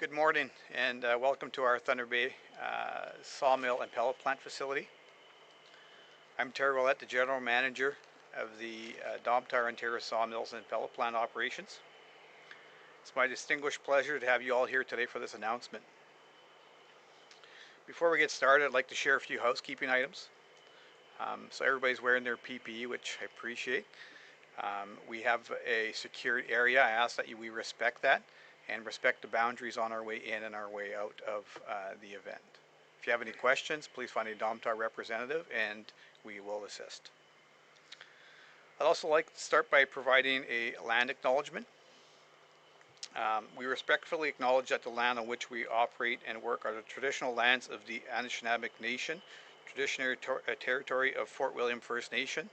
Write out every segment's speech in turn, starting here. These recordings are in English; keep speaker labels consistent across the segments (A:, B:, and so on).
A: Good morning and welcome to our Thunder Bay sawmill and pellet plant facility. I'm Terry Willett, the General Manager of the Domtar, Ontario Sawmills and Pellet Plant Operations. It's my distinguished pleasure to have you all here today for this announcement. Before we get started, I'd like to share a few housekeeping items. So everybody's wearing their PPE, which I appreciate. We have a secured area. I ask that we respect that and respect the boundaries on our way in and our way out of the event. If you have any questions, please find a Domtar representative and we will assist. I'd also like to start by providing a land acknowledgement. We respectfully acknowledge that the land on which we operate and work are the traditional lands of the Anishinaabe Nation, traditional territory of Fort William First Nation,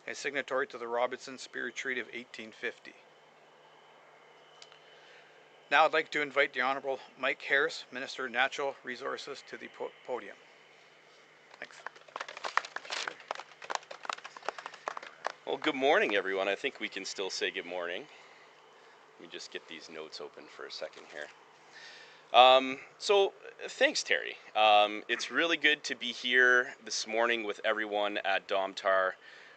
A: and signatory to the Robinson Spirit Treaty of 1850. Now I'd like to invite the Honourable Mike Harris, Minister of Natural Resources, to the podium. Thanks.
B: Well, good morning, everyone. I think we can still say good morning. Let me just get these notes open for a second here. So thanks, Terry. It's really good to be here this morning with everyone at Domtar.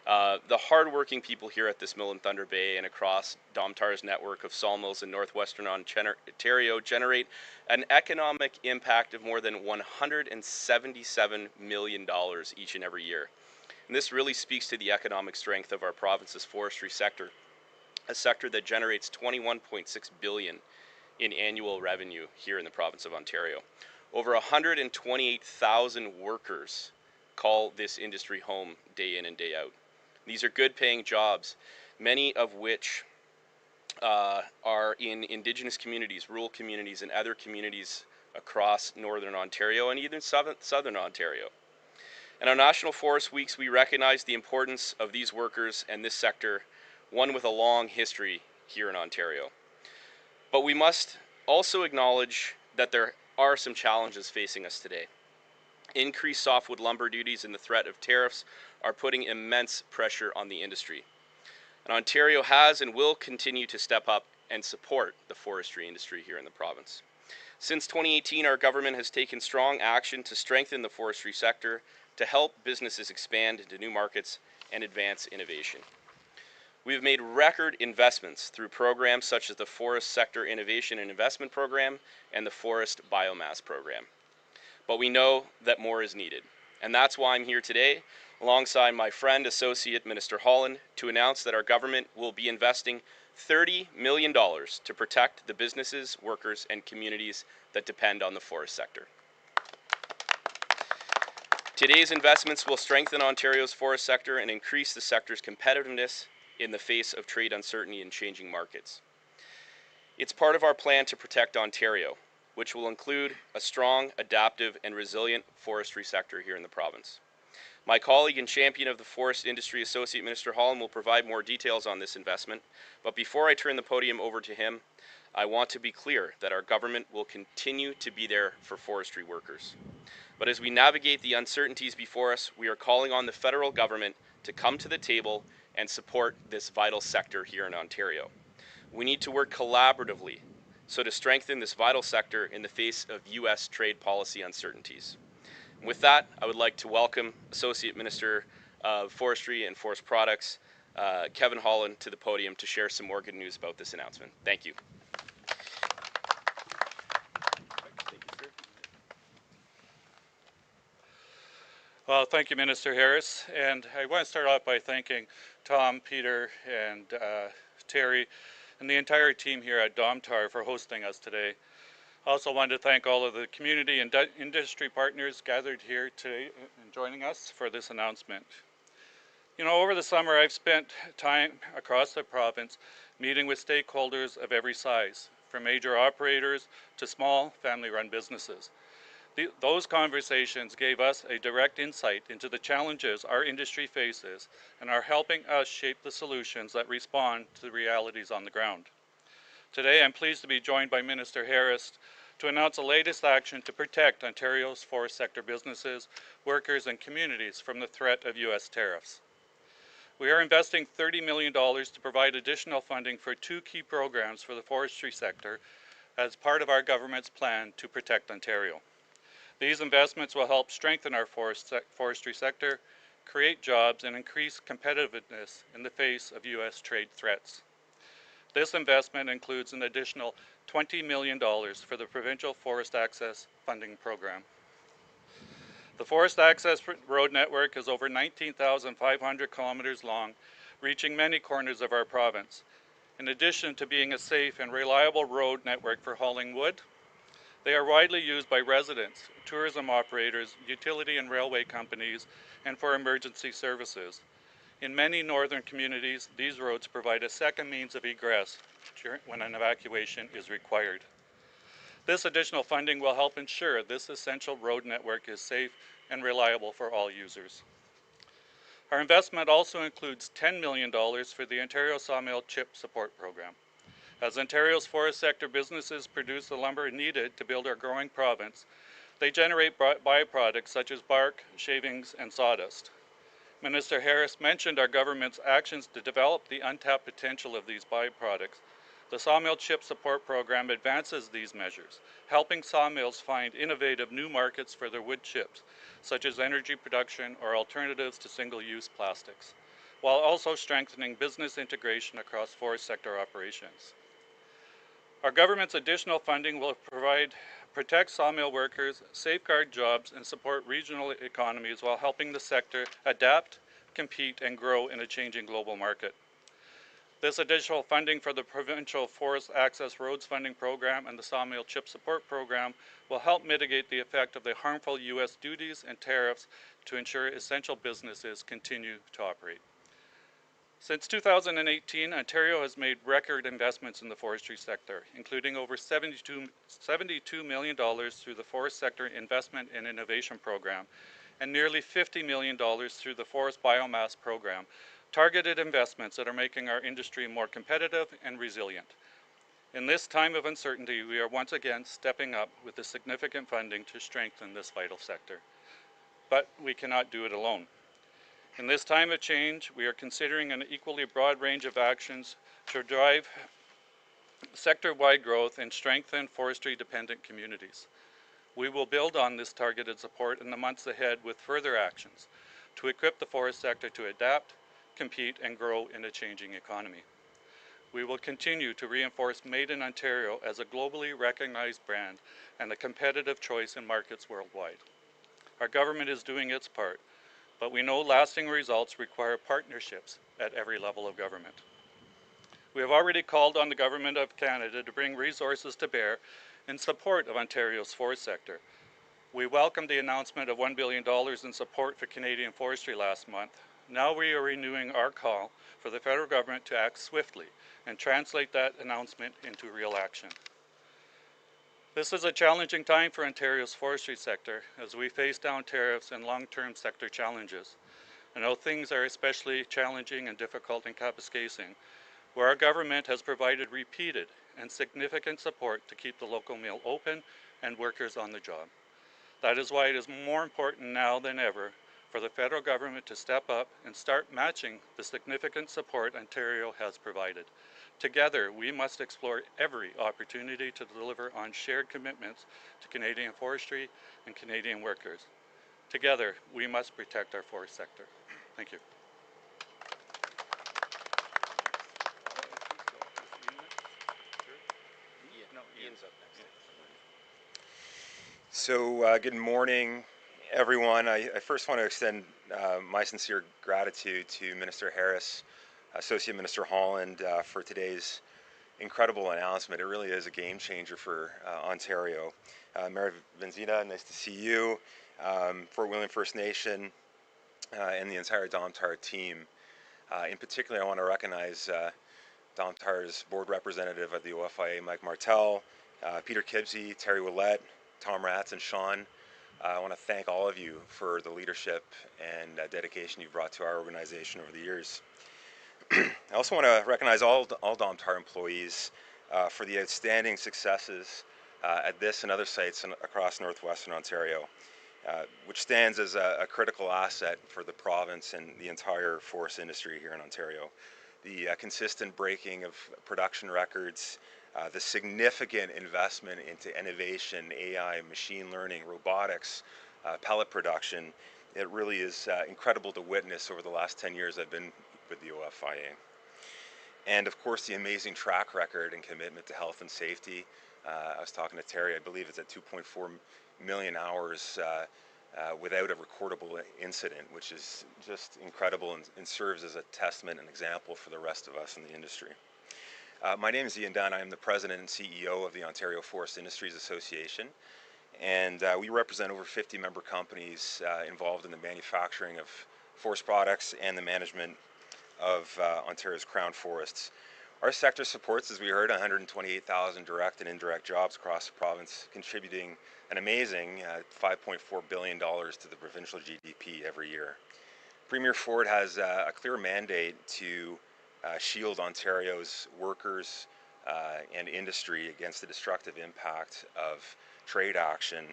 B: The hardworking people here at this mill in Thunder Bay and across Domtar's network of sawmills in northwestern Ontario generate an economic impact of more than $177 million each and every year. And this really speaks to the economic strength of our province's forestry sector, a sector that generates $21.6 billion in annual revenue here in the province of Ontario. Over 128,000 workers call this industry home day in and day out. These are good paying jobs, many of which are in Indigenous communities, rural communities, and other communities across Northern Ontario and even Southern Ontario. And on National Forest Weeks, we recognize the importance of these workers and this sector, one with a long history here in Ontario. But we must also acknowledge that there are some challenges facing us today. Increased softwood lumber duties and the threat of tariffs are putting immense pressure on the industry. And Ontario has and will continue to step up and support the forestry industry here in the province. Since 2018, our government has taken strong action to strengthen the forestry sector to help businesses expand into new markets and advance innovation. We have made record investments through programs such as the Forest Sector Innovation and Investment Program and the Forest Biomass Program. But we know that more is needed. And that's why I'm here today, alongside my friend, Associate Minister Holland, to announce that our government will be investing $30 million to protect the businesses, workers, and communities that depend on the forest sector. Today's investments will strengthen Ontario's forest sector and increase the sector's competitiveness in the face of trade uncertainty and changing markets. It's part of our plan to protect Ontario, which will include a strong, adaptive, and resilient forestry sector here in the province. My colleague and champion of the forest industry, Associate Minister Holland, will provide more details on this investment. But before I turn the podium over to him, I want to be clear that our government will continue to be there for forestry workers. But as we navigate the uncertainties before us, we are calling on the federal government to come to the table and support this vital sector here in Ontario. We need to work collaboratively so to strengthen this vital sector in the face of U.S. trade policy uncertainties. With that, I would like to welcome Associate Minister of Forestry and Forest Products, Kevin Holland, to the podium to share some more good news about this announcement. Thank you.
C: Well, thank you, Minister Harris. And I want to start off by thanking Tom, Peter, and Terry, and the entire team here at Domtar for hosting us today. I also wanted to thank all of the community and industry partners gathered here today and joining us for this announcement. You know, over the summer I've spent time across the province meeting with stakeholders of every size, from major operators to small family-run businesses. Those conversations gave us a direct insight into the challenges our industry faces and are helping us shape the solutions that respond to the realities on the ground. Today, I'm pleased to be joined by Minister Harris to announce the latest action to protect Ontario's forest sector businesses, workers, and communities from the threat of U.S. tariffs. We are investing $30 million to provide additional funding for two key programs for the forestry sector as part of our government's plan to protect Ontario. These investments will help strengthen our forestry sector, create jobs, and increase competitiveness in the face of U.S. trade threats. This investment includes an additional $20 million for the Provincial Forest Access Funding Program. The Forest Access Road Network is over 19,500 kilometers long, reaching many corners of our province. In addition to being a safe and reliable road network for hauling wood, they are widely used by residents, tourism operators, utility and railway companies, and for emergency services. In many northern communities, these roads provide a second means of egress when an evacuation is required. This additional funding will help ensure this essential road network is safe and reliable for all users. Our investment also includes $10 million for the Ontario Sawmill Chip Support Program. As Ontario's forest sector businesses produce the lumber needed to build our growing province, they generate byproducts such as bark, shavings, and sawdust. Minister Harris mentioned our government's actions to develop the untapped potential of these byproducts. The Sawmill Chip Support Program advances these measures, helping sawmills find innovative new markets for their wood chips, such as energy production or alternatives to single-use plastics, while also strengthening business integration across forest sector operations. Our government's additional funding will protect sawmill workers, safeguard jobs, and support regional economies while helping the sector adapt, compete, and grow in a changing global market. This additional funding for the Provincial Forest Access Roads Funding Program and the Sawmill Chip Support Program will help mitigate the effect of the harmful U.S. duties and tariffs to ensure essential businesses continue to operate. Since 2018, Ontario has made record investments in the forestry sector, including over $72 million through the Forest Sector Investment and Innovation Program and nearly $50 million through the Forest Biomass Program, targeted investments that are making our industry more competitive and resilient. In this time of uncertainty, we are once again stepping up with the significant funding to strengthen this vital sector. But we cannot do it alone. In this time of change, we are considering an equally broad range of actions to drive sector-wide growth and strengthen forestry-dependent communities. We will build on this targeted support in the months ahead with further actions to equip the forest sector to adapt, compete, and grow in a changing economy. We will continue to reinforce Made in Ontario as a globally recognized brand and a competitive choice in markets worldwide. Our government is doing its part, but we know lasting results require partnerships at every level of government. We have already called on the Government of Canada to bring resources to bear in support of Ontario's forest sector. We welcomed the announcement of $1 billion in support for Canadian forestry last month. Now we are renewing our call for the federal government to act swiftly and translate that announcement into real action. This is a challenging time for Ontario's forestry sector as we face down tariffs and long-term sector challenges. I know things are especially challenging and difficult in Kapuskasing, where our government has provided repeated and significant support to keep the local mill open and workers on the job. That is why it is more important now than ever for the federal government to step up and start matching the significant support Ontario has provided. Together, we must explore every opportunity to deliver on shared commitments to Canadian forestry and Canadian workers. Together, we must protect our forest sector. Thank you.
B: Ian's up next.
D: So good morning, everyone. I first want to extend my sincere gratitude to Minister Harris, Associate Minister Holland for today's incredible announcement. It really is a game changer for Ontario. Mayor Benzina, nice to see you. Fort William First Nation and the entire Domtar team. In particular, I want to recognize Domtar's board representative at the OFIA, Mike Martel, Peter Kibsey, Terry Willette, Tom Ratz, and Sean. I want to thank all of you for the leadership and dedication you've brought to our organization over the years. I also want to recognize all Domtar employees for the outstanding successes at this and other sites across northwestern Ontario, which stands as a critical asset for the province and the entire forest industry here in Ontario. The consistent breaking of production records the significant investment into innovation, AI, machine learning, robotics, pellet production. It really is incredible to witness over the last 10 years I've been with the OFIA. And of course the amazing track record and commitment to health and safety. I was talking to Terry, I believe it's at 2.4 million hours without a recordable incident, which is just incredible and serves as a testament and example for the rest of us in the industry. My name is Ian Dunn. I am the President and CEO of the Ontario Forest Industries Association, and we represent over 50 member companies involved in the manufacturing of forest products and the management of Ontario's crown forests. Our sector supports, as we heard, 128,000 direct and indirect jobs across the province, contributing an amazing $5.4 billion to the provincial GDP every year. Premier Ford has a clear mandate to shield Ontario's workers and industry against the destructive impact of trade action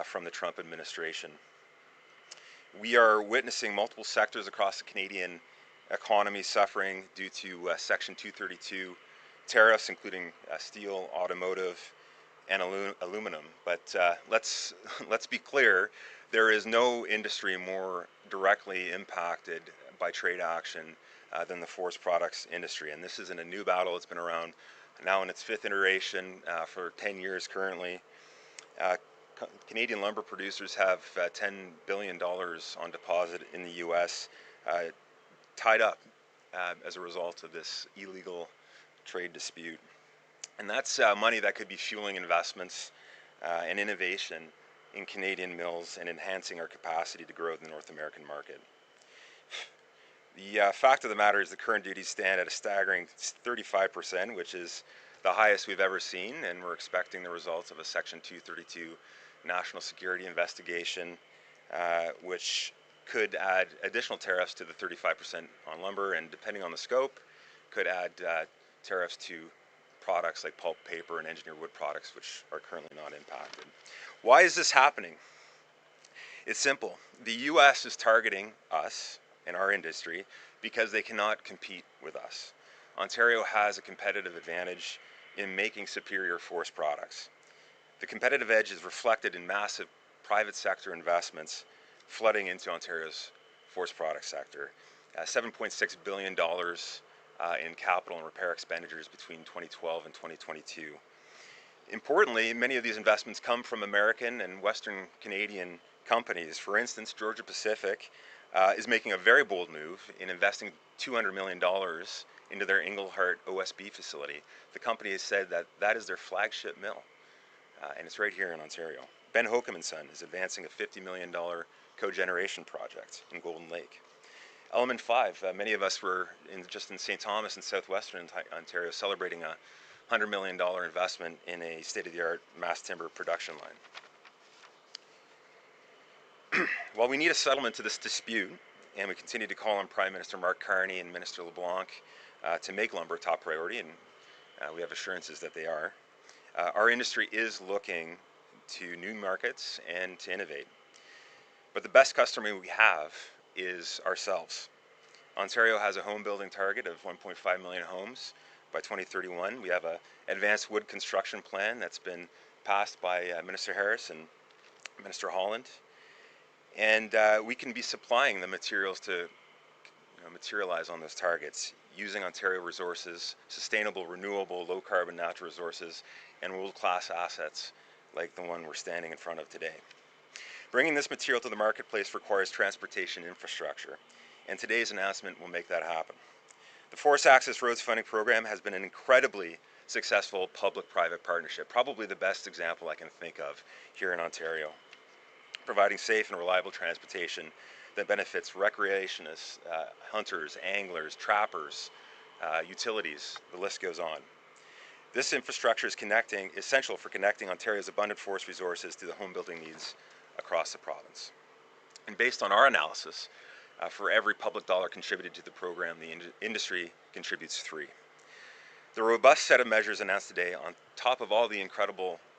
D: from the Trump administration. We are witnessing multiple sectors across the Canadian economy suffering due to Section 232 tariffs, including steel, automotive, and aluminum. But let's be clear, there is no industry more directly impacted by trade action than the forest products industry. And this isn't a new battle. It's been around now in its 5th iteration for 10 years currently. Canadian lumber producers have $10 billion on deposit in the US tied up as a result of this illegal trade dispute. And that's money that could be fueling investments and innovation in Canadian mills and enhancing our capacity to grow the North American market. The fact of the matter is the current duties stand at a staggering 35%, which is the highest we've ever seen, and we're expecting the results of a Section 232 national security investigation, which could add additional tariffs to the 35% on lumber, and depending on the scope, could add tariffs to products like pulp, paper, and engineered wood products, which are currently not impacted. Why is this happening? It's simple. The US is targeting us and our industry because they cannot compete with us. Ontario has a competitive advantage in making superior forest products. The competitive edge is reflected in massive private sector investments flooding into Ontario's forest product sector. $7.6 billion in capital and repair expenditures between 2012 and 2022. Importantly, many of these investments come from American and Western Canadian companies. For instance, Georgia Pacific is making a very bold move in investing $200 million into their Englehart OSB facility. The company has said that that is their flagship mill, and it's right here in Ontario. Ben Holcomb & Son is advancing a $50 million cogeneration project in Golden Lake. Element 5, many of us were just in St. Thomas in southwestern Ontario celebrating a $100 million investment in a state-of-the-art mass timber production line. While we need a settlement to this dispute, and we continue to call on Prime Minister Mark Carney and Minister LeBlanc to make lumber a top priority, and we have assurances that they are, our industry is looking to new markets and to innovate. But the best customer we have is ourselves. Ontario has a home building target of 1.5 million homes by 2031. We have an advanced wood construction plan that's been passed by Minister Harris and Minister Holland. And we can be supplying the materials to materialize on those targets using Ontario resources, sustainable, renewable, low carbon natural resources, and world-class assets like the one we're standing in front of today. Bringing this material to the marketplace requires transportation infrastructure, and today's announcement will make that happen. The Forest Access Roads Funding Program has been an incredibly successful public-private partnership, probably the best example I can think of here in Ontario, providing safe and reliable transportation that benefits recreationists, hunters, anglers, trappers, utilities, the list goes on. This infrastructure is essential for connecting Ontario's abundant forest resources to the home building needs across the province. And based on our analysis, for every public dollar contributed to the program, the industry contributes 3. The robust set of measures announced today, on top of all the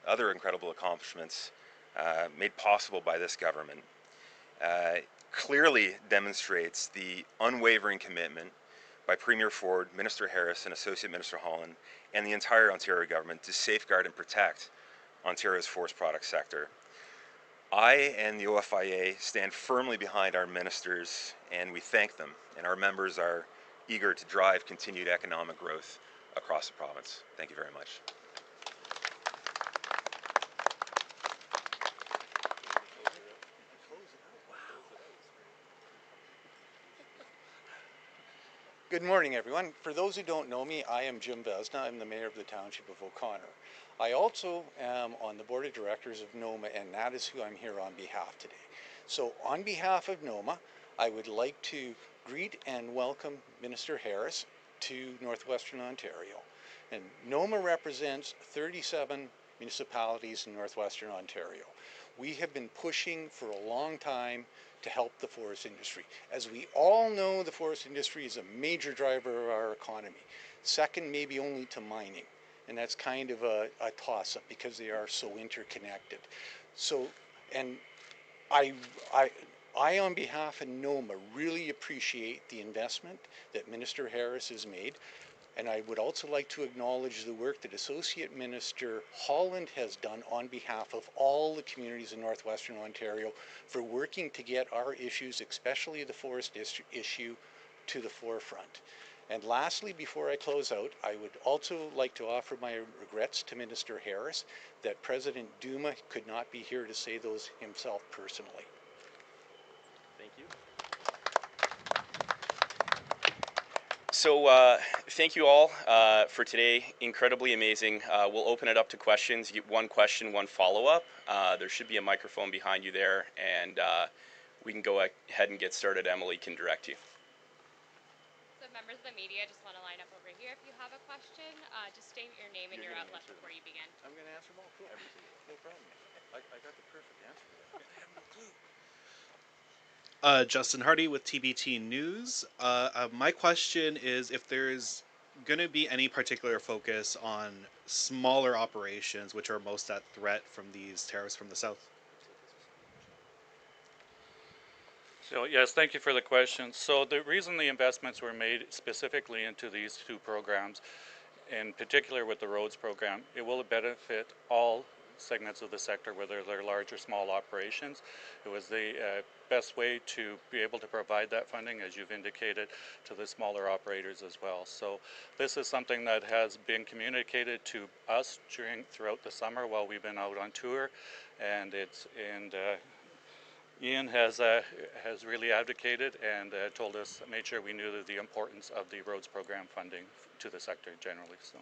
D: other incredible accomplishments made possible by this government, clearly demonstrates the unwavering commitment by Premier Ford, Minister Harris, and Associate Minister Holland, and the entire Ontario government to safeguard and protect Ontario's forest products sector. I and the OFIA stand firmly behind our ministers, and we thank them, and our members are eager to drive continued economic growth across the province. Thank you very much.
E: Good morning, everyone. For those who don't know me, I am Jim Vesna. I'm the Mayor of the Township of O'Connor. I also am on the Board of Directors of NOMA, and that is who I'm here on behalf today. So on behalf of NOMA, I would like to greet and welcome Minister Harris to Northwestern Ontario. And NOMA represents 37 municipalities in Northwestern Ontario. We have been pushing for a long time to help the forest industry. As we all know, the forest industry is a major driver of our economy, second maybe only to mining. And that's kind of a toss-up because they are so interconnected. So, and I on behalf of NOMA really appreciate the investment that Minister Harris has made. And I would also like to acknowledge the work that Associate Minister Holland has done on behalf of all the communities in Northwestern Ontario for working to get our issues, especially the forest issue, to the forefront. And lastly, before I close out, I would also like to offer my regrets to Minister Harris that President Duma could not be here to say those himself personally.
B: Thank you. So thank you all for today. Incredibly amazing. We'll open it up to questions. You get one question, one follow-up. There should be a microphone behind you there, and we can go ahead and get started. Emily can direct you.
F: So members of the media just want to line up over here. If you have a question, just state your name and your outlet before you begin.
E: I'm going to answer them all. Cool. No problem. I got the perfect answer to that. I have no clue.
G: Justin Hardy with TBT News. My question is if there's going to be any particular focus on smaller operations which are most at threat from these tariffs from the south.
C: So yes, thank you for the question. So the reason the investments were made specifically into these two programs, in particular with the roads program, it will benefit all segments of the sector, whether they're large or small operations. It was the best way to be able to provide that funding, as you've indicated, to the smaller operators as well. So this is something that has been communicated to us throughout the summer while we've been out on tour, and Ian has really advocated and told us, made sure we knew the importance of the roads program funding to the sector generally. So.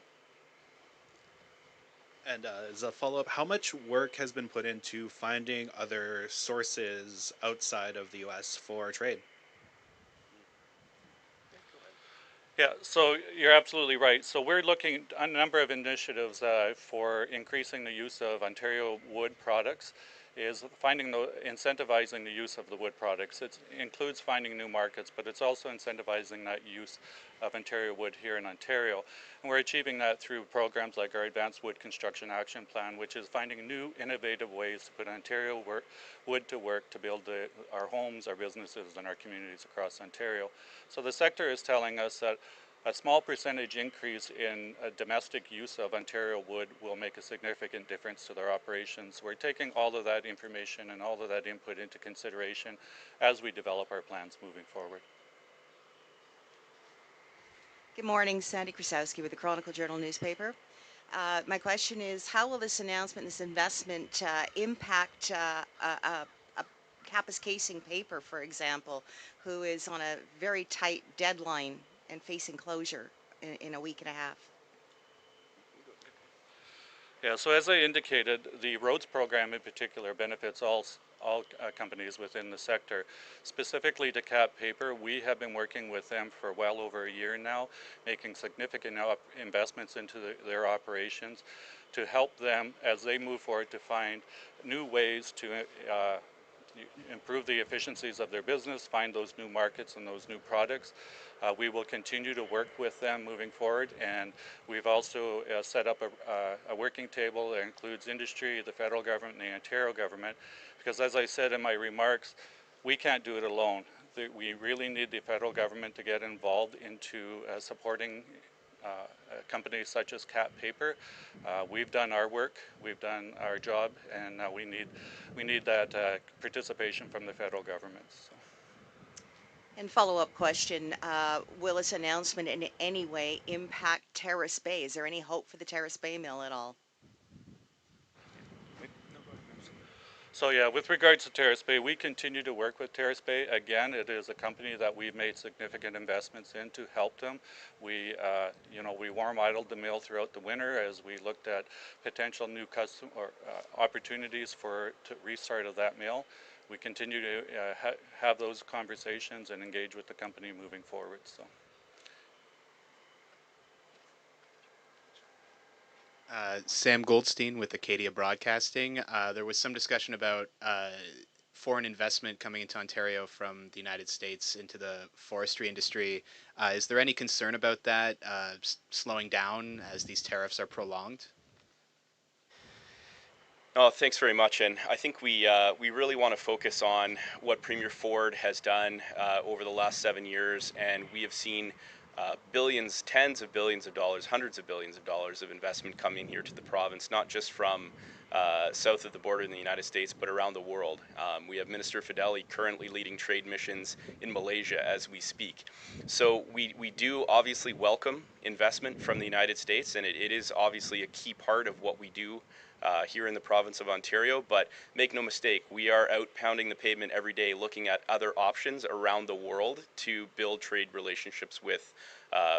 G: And as a follow-up, how much work has been put into finding other sources outside of the U.S. for trade?
C: Yeah, so you're absolutely right. So we're looking at a number of initiatives for increasing the use of Ontario wood products, is incentivizing the use of the wood products. It includes finding new markets, but it's also incentivizing that use of Ontario wood here in Ontario. And we're achieving that through programs like our Advanced Wood Construction Action Plan, which is finding new innovative ways to put Ontario wood to work to build our homes, our businesses, and our communities across Ontario. So the sector is telling us that a small percentage increase in domestic use of Ontario wood will make a significant difference to their operations. We're taking all of that information and all of that input into consideration as we develop our plans moving forward.
H: Good morning, Sandy Krasowski with the Chronicle Journal newspaper. My question is, how will this announcement, this investment impact a Kappas Casing paper, for example, who is on a very tight deadline and facing closure in a week and a half?
C: Yeah, so as I indicated, the roads program in particular benefits all companies within the sector. Specifically to Cap Paper, we have been working with them for well over a year now, making significant investments into their operations to help them as they move forward to find new ways to improve the efficiencies of their business, find those new markets and those new products. We will continue to work with them moving forward, and we've also set up a working table that includes industry, the federal government, and the Ontario government, because as I said in my remarks, we can't do it alone. we really need the federal government to get involved into supporting companies such as Cat Paper. We've done our work, we've done our job, and we need that participation from the federal government. So.
H: And follow-up question, will this announcement in any way impact Terrace Bay? Is there any hope for the Terrace Bay mill at all?
C: So yeah, with regards to Terrace Bay, we continue to work with Terrace Bay. Again, it is a company that we've made significant investments in to help them. We, we warm idled the mill throughout the winter as we looked at potential new opportunities for restart of that mill. We continue to have those conversations and engage with the company moving forward. So.
I: Sam Goldstein with Acadia Broadcasting. There was some discussion about foreign investment coming into Ontario from the United States into the forestry industry. Is there any concern about that slowing down as these tariffs are prolonged?
B: Oh, thanks very much. And I think we really want to focus on what Premier Ford has done over the last 7 years, and we have seen billions, tens of billions of dollars, hundreds of billions of dollars of investment coming here to the province, not just from south of the border in the United States, but around the world. We have Minister Fideli currently leading trade missions in Malaysia as we speak. So we do obviously welcome investment from the United States, and it is obviously a key part of what we do here in the province of Ontario, but make no mistake, we are out pounding the pavement every day looking at other options around the world to build trade relationships with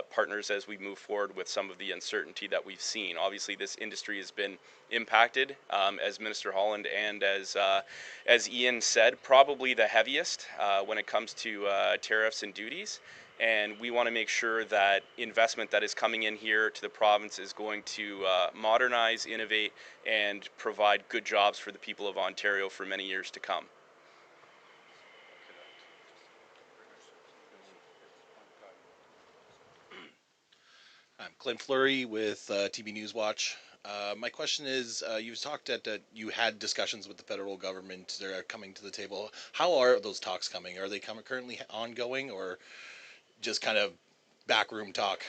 B: partners as we move forward with some of the uncertainty that we've seen. Obviously, this industry has been impacted, as Minister Holland and as Ian said, probably the heaviest when it comes to tariffs and duties. And we want to make sure that investment that is coming in here to the province is going to modernize, innovate, and provide good jobs for the people of Ontario for many years to come.
J: I'm Clint Fleury with TB Newswatch. My question is, you've talked that you had discussions with the federal government. They're coming to the table. How are those talks coming? Are they currently ongoing, or just kind of backroom talk?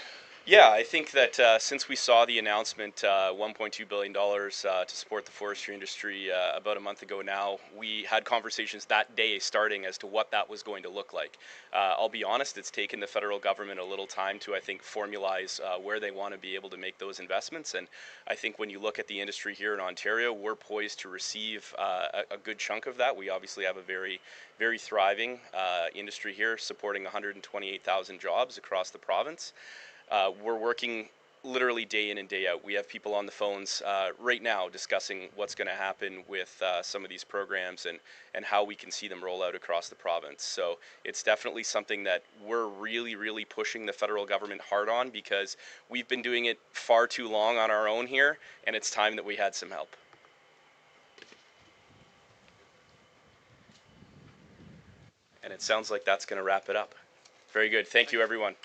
B: Yeah, I think that since we saw the announcement, $1.2 billion to support the forestry industry about a month ago now, we had conversations that day starting as to what that was going to look like. I'll be honest, it's taken the federal government a little time to, I think, formalize where they want to be able to make those investments. And I think when you look at the industry here in Ontario, we're poised to receive a good chunk of that. We obviously have a very, very thriving industry here, supporting 128,000 jobs across the province. We're working literally day in and day out. We have people on the phones right now discussing what's going to happen with some of these programs and how we can see them roll out across the province. So it's definitely something that we're really, really pushing the federal government hard on, because we've been doing it far too long on our own here, and it's time that we had some help. And it sounds like that's going to wrap it up. Very good. Thank you, everyone.